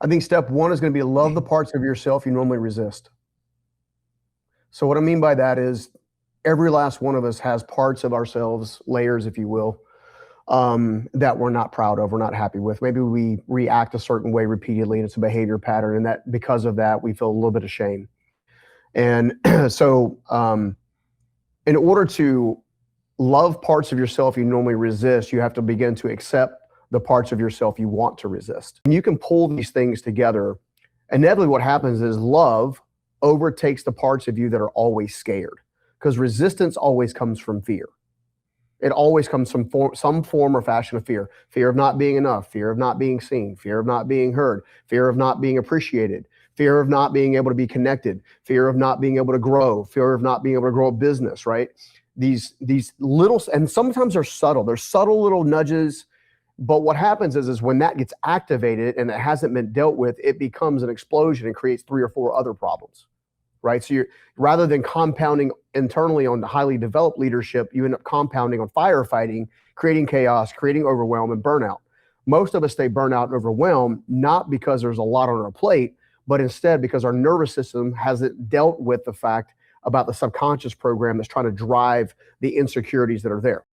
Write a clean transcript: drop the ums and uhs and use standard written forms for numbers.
I think step one is going to be love the parts of yourself you normally resist. So what I mean by that is every last one of us has parts of ourselves, layers, if you will, that we're not proud of, we're not happy with. Maybe we react a certain way repeatedly and it's a behavior pattern, and that because of that, we feel a little bit of shame. And so in order to love parts of yourself you normally resist, you have to begin to accept the parts of yourself you want to resist. And you can pull these things together. Inevitably what happens is love overtakes the parts of you that are always scared, because resistance always comes from fear. It always comes from some form or fashion of fear. Fear of not being enough, fear of not being seen, fear of not being heard, fear of not being appreciated, fear of not being able to be connected, fear of not being able to grow, fear of not being able to grow a business, right? These little, and sometimes they're subtle. They're subtle little nudges, but what happens is when that gets activated and it hasn't been dealt with, it becomes an explosion and creates 3 or 4 other problems, right? So rather than compounding internally on highly developed leadership, you end up compounding on firefighting, creating chaos, creating overwhelm and burnout. Most of us stay burnt out and overwhelmed, not because there's a lot on our plate, but instead because our nervous system hasn't dealt with the fact about the subconscious program that's trying to drive the insecurities that are there.